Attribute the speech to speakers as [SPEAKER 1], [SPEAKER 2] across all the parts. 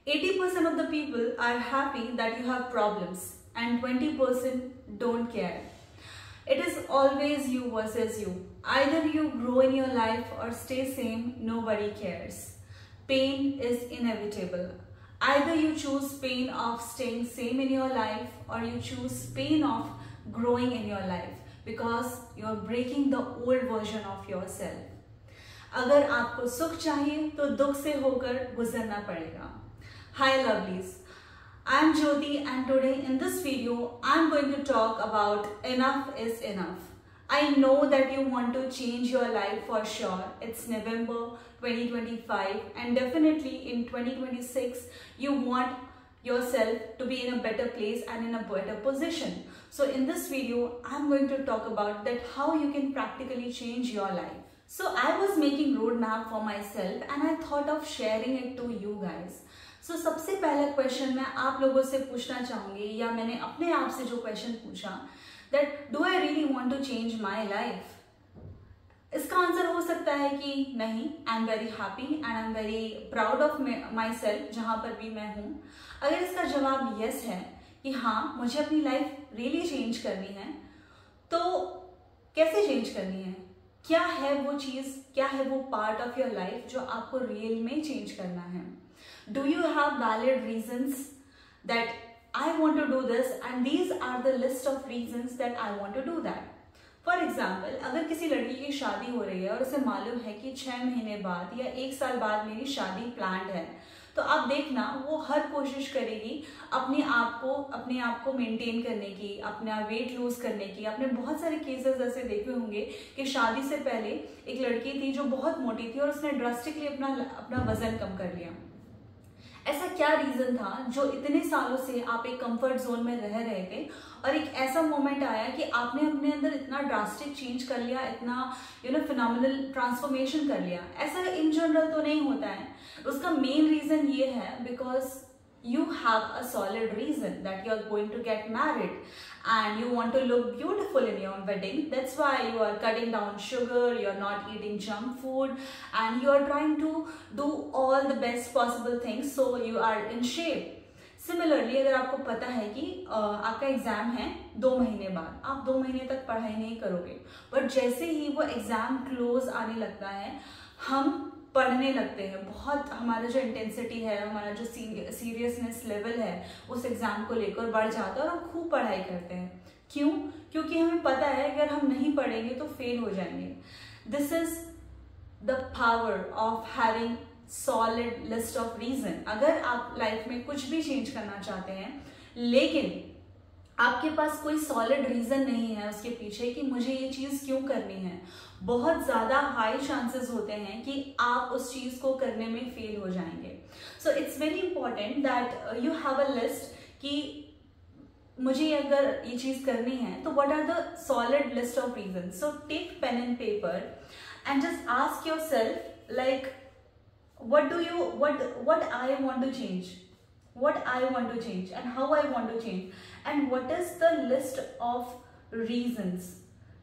[SPEAKER 1] 80% of the people are happy that you have problems and 20% don't care. It is always you versus you. Either you grow in your life or stay same, nobody cares. Pain is inevitable. Either you choose pain of staying same in your life or you choose pain of growing in your life because you are breaking the old version of yourself. अगर आपको सुख चाहिए तो दुख से होकर गुजरना पड़ेगा. Hi lovelies, I am Jyoti and today in this video I am going to talk about enough is enough. I know that you want to change your life for sure. It's November 2025 and definitely in 2026 you want yourself to be in a better place and in a better position. So in this video I'm going to talk about that how you can practically change your life. So I was making roadmap for myself and I thought of sharing it to you guys. So सबसे पहला question मैं आप लोगों से पूछना चाहूँगी या मैंने अपने आप से जो क्वेश्चन पूछा that do I really want to change my life? इसका आंसर हो सकता है कि नहीं, आई am very happy and I am very proud of my self जहाँ पर भी मैं हूँ. अगर इसका जवाब यस है कि हाँ मुझे अपनी लाइफ रियली चेंज करनी है, तो कैसे चेंज करनी है, क्या है वो चीज़, क्या है वो पार्ट ऑफ योर लाइफ जो आपको रियल में चेंज करना है. Do you have valid reasons that I want to do this and these are the list of reasons that I want to do that. For example, अगर किसी लड़की की शादी हो रही है और उसे मालूम है कि 6 महीने बाद या 1 साल बाद मेरी शादी प्लान्ड है, तो आप देखना वो हर कोशिश करेगी अपने आप को मेंटेन करने की, अपना वेट लूज करने की. आपने बहुत सारे केसेस ऐसे देखे होंगे कि शादी से पहले एक लड़की थी जो बहुत मोटी थी और उसने ड्रास्टिकली अपना वजन कम कर लिया. ऐसा क्या रीजन था जो इतने सालों से आप एक कंफर्ट जोन में रह रहे थे और एक ऐसा मोमेंट आया कि आपने अपने अंदर इतना ड्रास्टिक चेंज कर लिया, इतना फिनोमिनल ट्रांसफॉर्मेशन कर लिया. ऐसा इन जनरल तो नहीं होता है. उसका मेन रीजन ये है because you have a solid reason that you are going to get married and you want to look beautiful in your wedding. That's why you are cutting down sugar, you are not eating junk food and you are trying to do all the best possible things so you are in shape. Similarly, अगर आपको पता है कि आपका exam है 2 महीने बाद, आप 2 महीने तक पढ़ाई नहीं करोगे, बट जैसे ही वो एग्जाम क्लोज आने लगता है हम पढ़ने लगते हैं. बहुत हमारा जो इंटेंसिटी है, हमारा जो सीरियसनेस लेवल है उस एग्जाम को लेकर बढ़ जाता है और हम खूब पढ़ाई करते हैं. क्यों? क्योंकि हमें पता है अगर हम नहीं पढ़ेंगे तो फेल हो जाएंगे. This is the power of having solid list of reason. अगर आप लाइफ में कुछ भी चेंज करना चाहते हैं लेकिन आपके पास कोई सॉलिड रीजन नहीं है उसके पीछे कि मुझे ये चीज क्यों करनी है, बहुत ज्यादा हाई चांसेस होते हैं कि आप उस चीज को करने में फेल हो जाएंगे. So it's very important that you have a list कि मुझे अगर ये चीज करनी है तो what are the solid list of reason. So take pen and paper and just ask yourself like what I want to change, what I want to change and how I want to change and what is the list of reasons.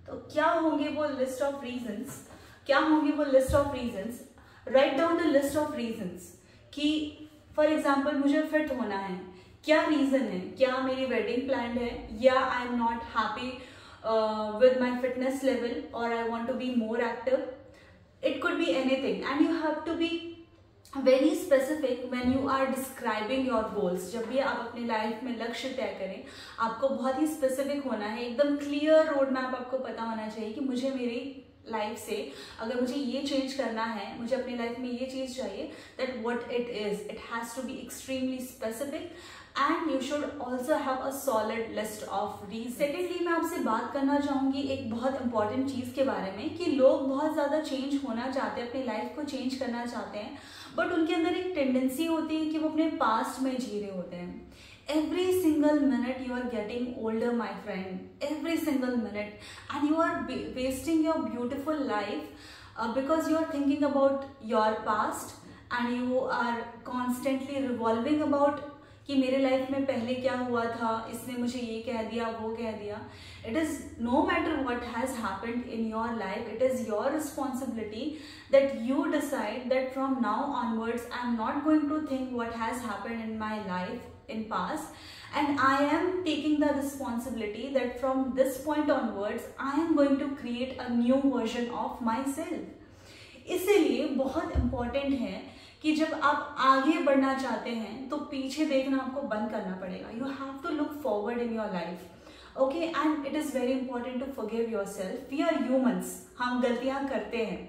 [SPEAKER 1] तो क्या होंगे वो list of reasons, क्या होंगे वो list of reasons. Write down the list of reasons कि for example मुझे fit होना है, क्या रीजन है, क्या मेरी वेडिंग प्लान है या I am not happy with my fitness level और I want to be more active. It could be anything and you have to be very specific when you are describing your goals. जब भी आप अपनी life में लक्ष्य तय करें आपको बहुत ही स्पेसिफिक होना है, एकदम क्लियर रोड मैप आपको पता होना चाहिए कि मुझे मेरी लाइफ से अगर मुझे ये चेंज करना है, मुझे अपनी लाइफ में ये चीज़ चाहिए, that what it is. It has to be extremely specific and you should also have a solid list of reason. Secondly मैं आपसे बात करना चाहूँगी एक बहुत इंपॉर्टेंट चीज़ के बारे में कि लोग बहुत ज़्यादा चेंज होना चाहते हैं, अपनी लाइफ को चेंज करना चाहते हैं, बट उनके अंदर एक टेंडेंसी होती है कि वो अपने पास्ट में जी रहे होते हैं. Every single minute you are getting older, my friend. Every single minute, and you are wasting your beautiful life because you are thinking about your past and you are constantly revolving about कि मेरे life में पहले क्या हुआ था, इसने मुझे ये कह दिया, वो कह दिया. It is no matter what has happened in your life, it is your responsibility that you decide that from now onwards I am not going to think what has happened in my life in past, and I am taking the responsibility that from this point onwards I am going to create a new version of myself. इसीलिए बहुत important है कि जब आप आगे बढ़ना चाहते हैं तो पीछे देखना आपको बंद करना पड़ेगा. You have to look forward in your life. Okay, and it is very important to forgive yourself. We are humans, हम गलतियां करते हैं.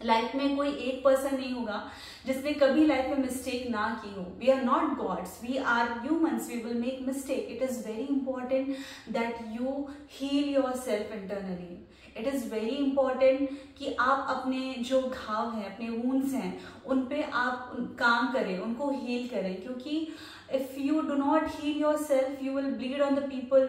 [SPEAKER 1] लाइफ में कोई एक पर्सन नहीं होगा जिसने कभी लाइफ में मिस्टेक ना की हो. We are not gods, we are humans, we will make mistake. It is very important that you heal yourself internally. It is very important कि आप अपने जो घाव हैं, अपने वूंड्स हैं, उन पे आप काम करें, उनको हील करें. क्योंकि if you do not heal yourself, you will bleed on the people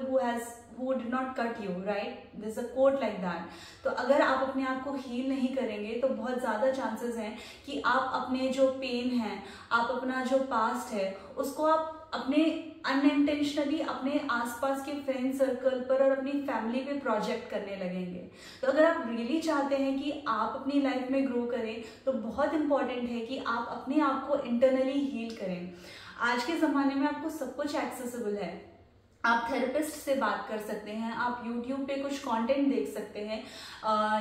[SPEAKER 1] who did not cut you, right? There's a quote like that. तो अगर आप अपने आप को हील नहीं करेंगे तो बहुत ज़्यादा चांसेस हैं कि आप अपने जो पेन है, आप अपना जो पास्ट है, उसको आप अपने अनइंटेंशनली अपने आसपास के फ्रेंड सर्कल पर और अपनी फैमिली पे प्रोजेक्ट करने लगेंगे. तो अगर आप रियली चाहते हैं कि आप अपनी लाइफ में ग्रो करें तो बहुत इंपॉर्टेंट है कि आप अपने आप को इंटरनली हील करें. आज के ज़माने में आपको सब कुछ एक्सेसिबल है. आप थेरेपिस्ट से बात कर सकते हैं, आप YouTube पे कुछ कंटेंट देख सकते हैं,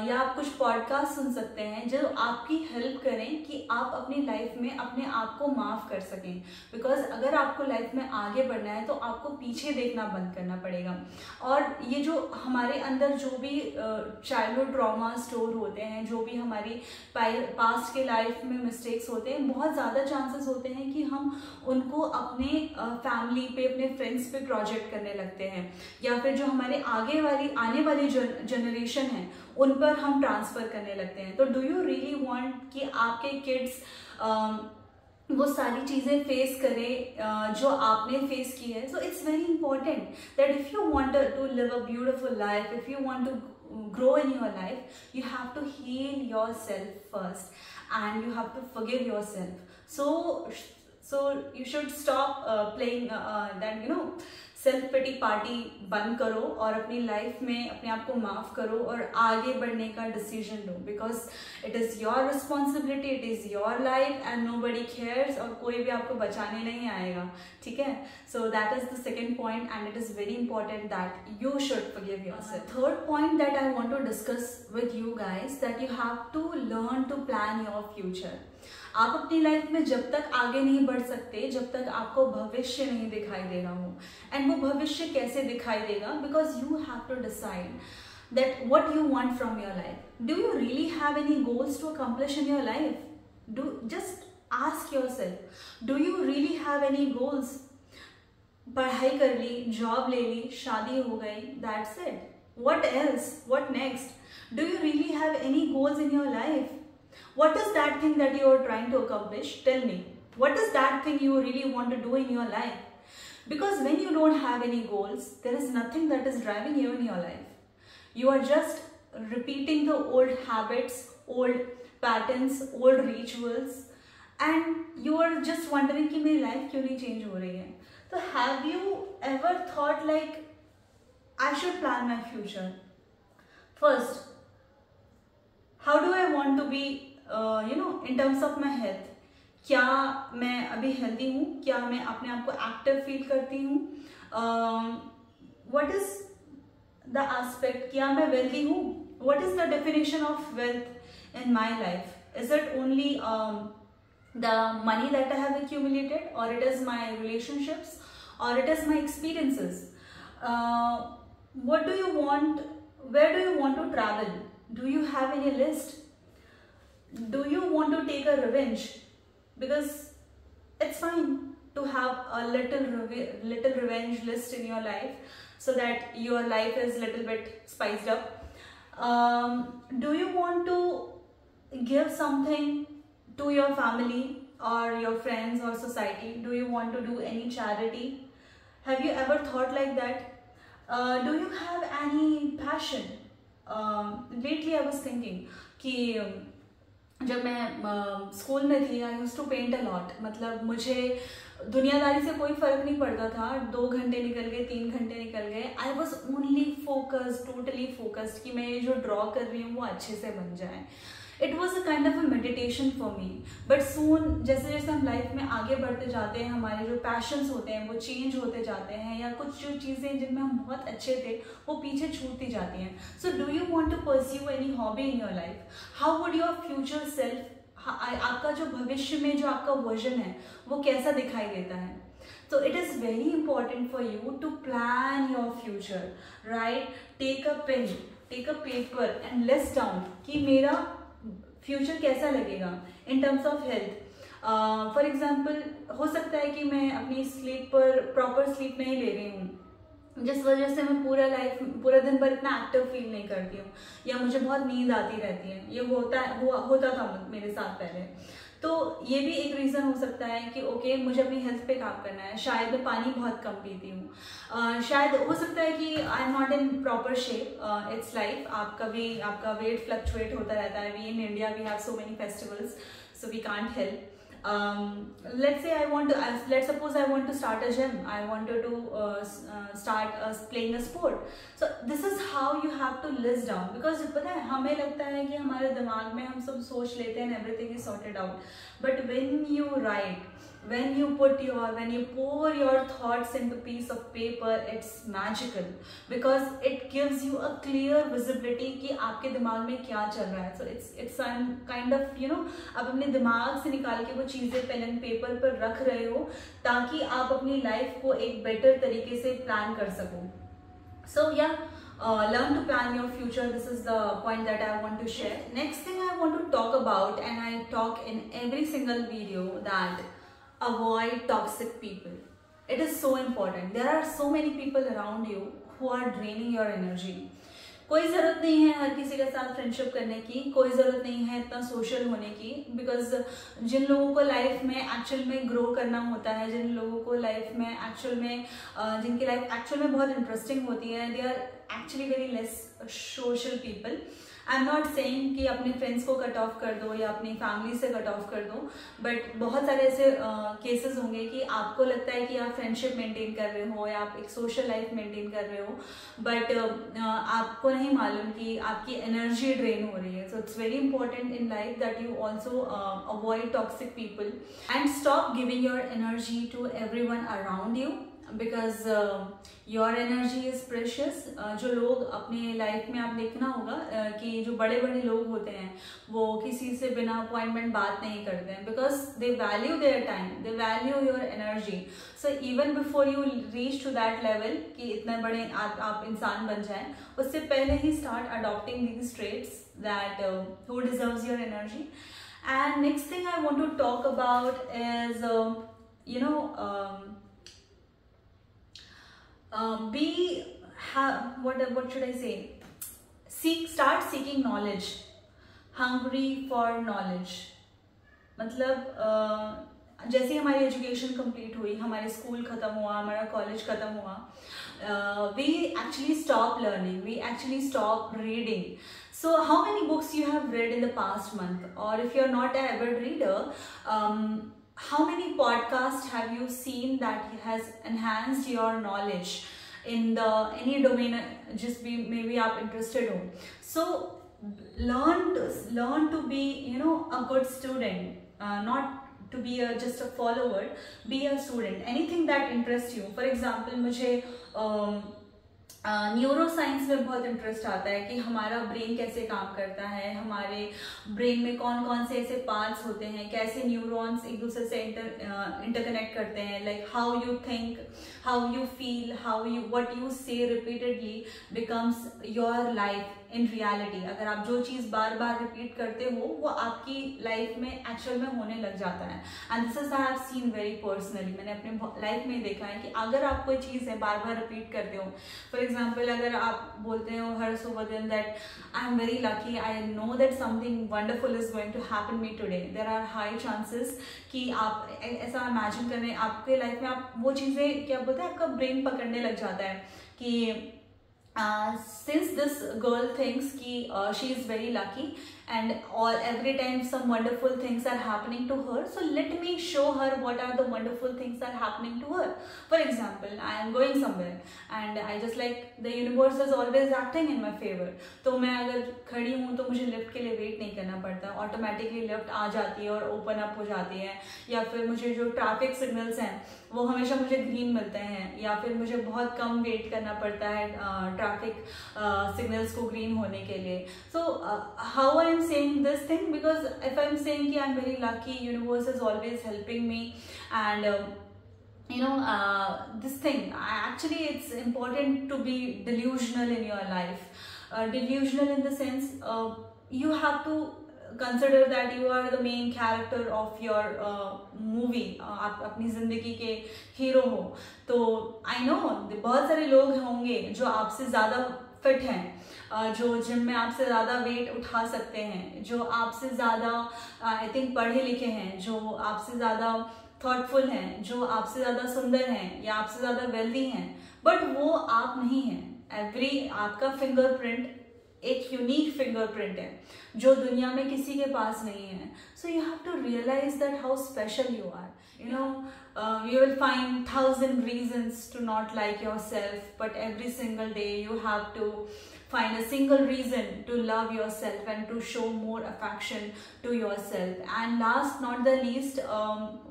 [SPEAKER 1] या आप कुछ पॉडकास्ट सुन सकते हैं जो आपकी हेल्प करें कि आप अपनी लाइफ में अपने आप को माफ़ कर सकें. बिकॉज अगर आपको लाइफ में आगे बढ़ना है तो आपको पीछे देखना बंद करना पड़ेगा. और ये जो हमारे अंदर जो भी चाइल्डहुड ट्रॉमा स्टोर होते हैं, जो भी हमारी पास्ट के लाइफ में मिस्टेक्स होते हैं, बहुत ज़्यादा चांसेस होते हैं कि हम उनको अपने फैमिली पे, अपने फ्रेंड्स पे प्रोजेक्ट करने लगते हैं, या फिर जो हमारे आने वाली जनरेशन है उन पर हम ट्रांसफर करने लगते हैं. तो डू यू रियली वांट कि आपके किड्स वो सारी चीज़ें फेस करें जो आपने फेस की है? So it's very important that if you want to live a beautiful life, if you want to grow in your life, you have to heal yourself first and you have to forgive yourself. So you should stop playing that self pity party बंद करो और अपनी life में अपने आप को माफ़ करो और आगे बढ़ने का डिसीजन लो. Because it is your responsibility, it is your life and nobody cares, और कोई भी आपको बचाने नहीं आएगा. ठीक है? So that is the second point and it is very important that you should forgive yourself. Third point that I want to discuss with you guys, that you have to learn to plan your future. आप अपनी life में जब तक आगे नहीं बढ़ सकते जब तक आपको भविष्य नहीं दिखाई दे रहा हो. एंड वो भविष्य कैसे दिखाई देगा? Because you have to decide that what you want from your life. Do you really have any goals to accomplish in your life? Do just ask yourself, do you really have any goals? पढ़ाई कर ली, job ले ली, शादी हो गई, that's it. What else? What next? Do you really have any goals in your life? What is that thing that you are trying to accomplish? Tell me. What is that thing you really want to do in your life? Because when you don't have any goals, there is nothing that is driving you in your life. You are just repeating the old habits, old patterns, old rituals, and you are just wondering कि मेरी life क्यों नहीं change हो रही है. So have you ever thought like, I should plan my future? First, how do I want to be in terms of my health? क्या मैं अभी हेल्दी हूँ? क्या मैं अपने आप को एक्टिव फील करती हूँ? What is the aspect? क्या मैं वेल्दी हूँ? What is the definition of wealth in my life? Is it only the money that I have accumulated, or it is my relationships, or it is my experiences? What do you want? Where do you want to travel? Do you have any list? Do you want to take a revenge? Because it's fine to have a little revenge list in your life so that your life is a little bit spiced up. Do you want to give something to your family or your friends or society? Do you want to do any charity? Have you ever thought like that? Do you have any passion? Lately I was thinking कि जब मैं school में थी, I used to paint a lot. मतलब मुझे दुनियादारी से कोई फर्क नहीं पड़ता था, 2 घंटे निकल गए, 3 घंटे निकल गए, I was only focused, totally focused कि मैं ये जो ड्रॉ कर रही हूँ वो अच्छे से बन जाए। It was a kind of a meditation for me. But soon जैसे जैसे हम लाइफ में आगे बढ़ते जाते हैं, हमारे जो पैशंस होते हैं वो चेंज होते जाते हैं, या कुछ जो चीज़ें जिनमें हम बहुत अच्छे थे वो पीछे छूटती जाती हैं। So do you want to pursue any hobby in your life? How would your future self, आपका जो भविष्य में जो आपका वर्जन है वो कैसा दिखाई देता है? So it is very important for you to plan your future, right? Take a pen, take a paper and list down कि मेरा फ्यूचर कैसा लगेगा in terms of health. For example हो सकता है कि मैं अपनी स्लीप पर प्रॉपर स्लीप नहीं ले रही हूँ, जिस वजह से मैं पूरा दिन भर इतना एक्टिव फील नहीं करती हूँ, या मुझे बहुत नींद आती रहती है। ये होता था मेरे साथ पहले। तो ये भी एक रीज़न हो सकता है कि ओके मुझे अपनी हेल्थ पे काम करना है। शायद मैं पानी बहुत कम पीती हूँ, शायद हो सकता है कि I am not in proper shape. It's life, आपका वेट फ्लक्चुएट होता रहता है। We in India we have so many festivals, so we can't help. Let's say let's suppose I want to start a gym, I wanted to start playing a sport. So this is how you have to list down, because पता है हमें लगता है कि हमारे दिमाग में हम सब सोच लेते हैं and everything is sorted out, but when you write, when you pour your thoughts into piece of paper, it's magical because it gives you a clear visibility कि आपके दिमाग में क्या चल रहा है. So it's kind of आप अपने दिमाग से निकाल के वो चीज़ें पेन एंड पेपर पर रख रहे हो ताकि आप अपनी लाइफ को एक बेटर तरीके से प्लान कर सको. So learn to plan your future. This is the point that I want to share. Next thing I want to talk about, and I talk in every single video, that avoid toxic people. It is so important. There are so many people around you who are draining your energy. कोई ज़रूरत नहीं है हर किसी के साथ friendship करने की, कोई ज़रूरत नहीं है इतना सोशल होने की, बिकॉज जिन लोगों को लाइफ में एक्चुअल में ग्रो करना होता है, जिन लोगों को लाइफ में एक्चुअल में जिनकी लाइफ एक्चुअल में बहुत इंटरेस्टिंग होती है, they are actually very less social people. I am not saying कि अपने फ्रेंड्स को कट ऑफ कर दो या अपनी फैमिली से कट ऑफ कर दो, बट बहुत सारे ऐसे केसेस होंगे कि आपको लगता है कि आप फ्रेंडशिप मेंटेन कर रहे हो या आप एक सोशल लाइफ मेंटेन कर रहे हो, बट आपको नहीं मालूम कि आपकी एनर्जी ड्रेन हो रही है. So it's very important in life that you also avoid toxic people and stop giving your energy to everyone around you, because your energy is precious. जो लोग अपने लाइफ में आप देखना होगा कि जो बड़े बड़े लोग होते हैं वो किसी से बिना अपॉइंटमेंट बात नहीं करते हैं, because they value their time, they value your energy. So even before you reach to that level कि इतने बड़े आप इंसान बन जाएं, उससे पहले ही start adopting these traits that who deserves your energy. And next thing I want to talk about is what should I say? Start seeking knowledge. Hungry for knowledge. मतलब जैसे हमारी एजुकेशन कंप्लीट हुई, हमारे स्कूल खत्म हुआ, हमारा college खत्म हुआ, we actually stop learning, we actually stop reading. So how many books you have read in the past month? Or if you're not an avid reader, how many podcasts have you seen that has enhanced your knowledge in any domain just be maybe आप interested हो? So learn to be a good student, not to be just a follower. Be a student. Anything that interests you. For example, मुझे neuro science में बहुत interest आता है कि हमारा brain कैसे काम करता है, हमारे ब्रेन में कौन कौन से ऐसे पार्ट्स होते हैं, कैसे न्यूरॉन्स एक दूसरे से इंटरकनेक्ट करते हैं, like how you think, how you feel, what you say repeatedly becomes your life in reality. अगर आप जो चीज़ बार बार रिपीट करते हो वो आपकी लाइफ में एक्चुअल में होने लग जाता है. And this is I have seen very personally. मैंने अपने लाइफ में देखा है कि अगर आप कोई चीज़ है बार बार रिपीट करते हो, फॉर एग्जाम्पल अगर आप बोलते हो हर सुबह दिन that I am very lucky, I know that something wonderful is going to happen me today, there are high chances कि आप ऐसा इमेजिन कर रहे हैं आपके लाइफ में, आप वो चीज़ें क्या बोलते हैं आपका ब्रेन पकड़ने लग जाता है कि since this girl thinks कि she is very lucky and all every time some wonderful things are happening to her, so let me show her what are the wonderful things that are happening to her. For example, I am going somewhere and I just like the universe is always acting in my favor. तो मैं अगर खड़ी हूँ तो मुझे lift के लिए wait नहीं करना पड़ता, ऑटोमेटिकली लिफ्ट आ जाती है और ओपन अप हो जाती है, या फिर मुझे जो ट्रैफिक सिग्नल्स हैं वो हमेशा मुझे ग्रीन मिलते हैं, या फिर मुझे बहुत कम वेट करना पड़ता है ट्रैफिक सिग्नल्स को ग्रीन होने के लिए. So how I am saying this thing, because if I am saying कि I am very lucky, universe is always helping me, and this thing, actually it's important to be delusional in your life. Delusional in the sense, you have to consider that you are the main character of your movie. आप अपनी जिंदगी के hero हो. तो I know बहुत सारे लोग होंगे जो आपसे ज़्यादा फिट हैं, जो जिम में आपसे ज़्यादा वेट उठा सकते हैं, जो आपसे ज़्यादा आई थिंक पढ़े लिखे हैं, जो आपसे ज़्यादा थॉटफुल हैं, जो आपसे ज़्यादा सुंदर हैं या आपसे ज़्यादा वेल्दी हैं, बट वो आप नहीं हैं. आपका फिंगरप्रिंट एक यूनिक फिंगरप्रिंट है जो दुनिया में किसी के पास नहीं है. So you have to realise that how special you are. You will find 1,000 reasons to not like yourself, but every single day you have to find a single reason to love yourself and to show more affection to yourself. And last not the least,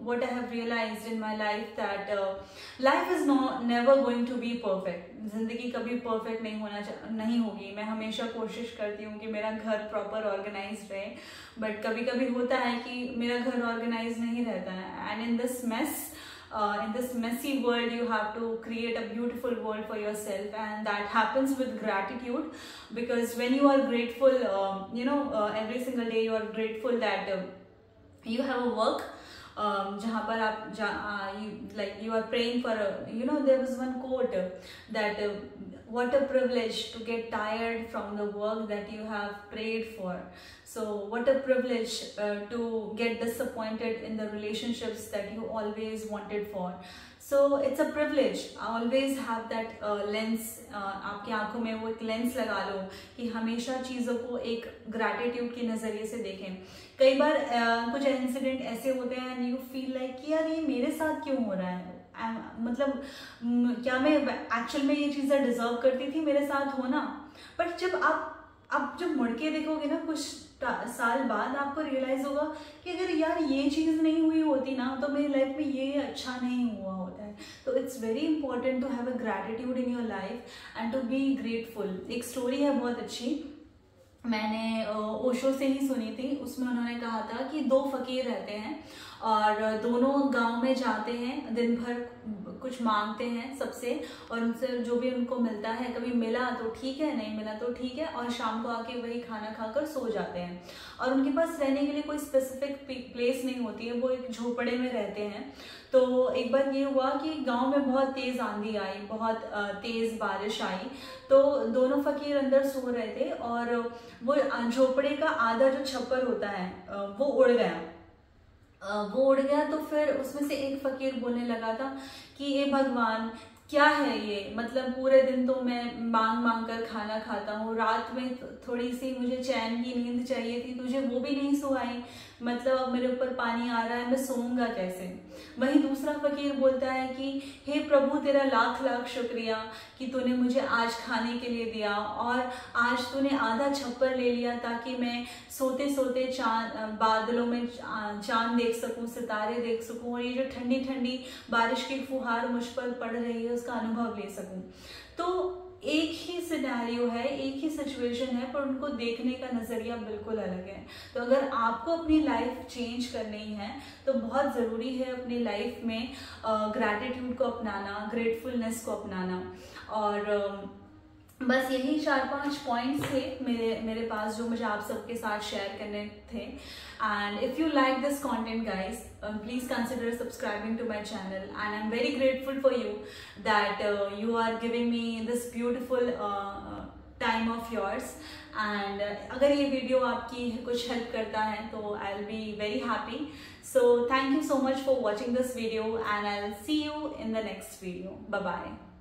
[SPEAKER 1] what I have realized in my life, that life is never going to be perfect. जिंदगी कभी perfect नहीं होगी. मैं हमेशा कोशिश करती हूँ कि मेरा घर प्रॉपर ऑर्गेनाइज रहे, बट कभी कभी होता है कि मेरा घर ऑर्गेनाइज नहीं रहता है. And in this messy world you have to create a beautiful world for yourself, and that happens with gratitude, because when you are grateful, every single day you are grateful that you have a work जहाँ पर आप you are praying for there was one quote that what a privilege to get tired from the work that you have prayed for. So what a privilege to get disappointed in the relationships that you always wanted for. So it's a privilege. Always have that lens. आपकी आंखों में वो एक lens लगा लो कि हमेशा चीज़ों को एक ग्रैटिट्यूड के नज़रिए से देखें. कई बार कुछ इंसिडेंट ऐसे होते हैं एंड यू फील लाइक कि यार ये मेरे साथ क्यों हो रहा है, मतलब क्या मैं एक्चुअल में ये चीज़ें डिजर्व करती थी मेरे साथ होना. बट जब आप जब मुड़ के देखोगे ना कुछ साल बाद, आपको रियलाइज होगा कि अगर यार ये चीज़ नहीं हुई होती ना तो मेरी लाइफ में ये अच्छा नहीं हुआ होता है. तो it's very important to have a gratitude in your life and to be grateful. एक स्टोरी है बहुत अच्छी, मैंने ओशो से ही सुनी थी. उसमें उन्होंने कहा था कि 2 फकीर रहते हैं और दोनों गांव में जाते हैं, दिन भर कुछ मांगते हैं सबसे, और उनसे जो भी उनको मिलता है, कभी मिला तो ठीक है, नहीं मिला तो ठीक है, और शाम को आके वही खाना खाकर सो जाते हैं. और उनके पास रहने के लिए कोई स्पेसिफिक प्लेस नहीं होती है, वो एक झोपड़े में रहते हैं. तो एक बार ये हुआ कि गांव में बहुत तेज़ आंधी आई, बहुत तेज़ बारिश आई. तो दोनों फकीर अंदर सो रहे थे और वो झोपड़े का आधा जो छप्पर होता है वो उड़ गया. तो फिर उसमें से एक फकीर बोलने लगा था कि ये भगवान क्या है ये, मतलब पूरे दिन तो मैं मांग कर खाना खाता हूँ, रात में थोड़ी सी मुझे चैन की नींद चाहिए थी, तुझे वो भी नहीं सुहाई, मतलब अब मेरे ऊपर पानी आ रहा है, मैं सोऊंगा कैसे. वहीं दूसरा फकीर बोलता है कि हे प्रभु तेरा लाख लाख शुक्रिया कि तूने मुझे आज खाने के लिए दिया, और आज तूने आधा छप्पर ले लिया ताकि मैं सोते सोते बादलों में चांद देख सकूं, सितारे देख सकूं, और ये जो ठंडी ठंडी बारिश की फुहार मुझ पर पड़ रही है उसका अनुभव ले सकूं. तो एक ही सिनेरियो है, एक ही सिचुएशन है, पर उनको देखने का नज़रिया बिल्कुल अलग है. तो अगर आपको अपनी लाइफ चेंज करनी है तो बहुत ज़रूरी है अपनी लाइफ में ग्रैटिट्यूड को अपनाना, ग्रेटफुलनेस को अपनाना. और बस यही 4-5 पॉइंट्स थे मेरे पास जो मुझे आप सबके साथ शेयर करने थे. And if you like this content guys, please consider subscribing to my channel, and I'm very grateful for you that you are giving me this beautiful time of yours. And अगर ये video आपकी कुछ help करता है तो I'll be very happy. So thank you so much for watching this video, and I'll see you in the next video. Bye bye.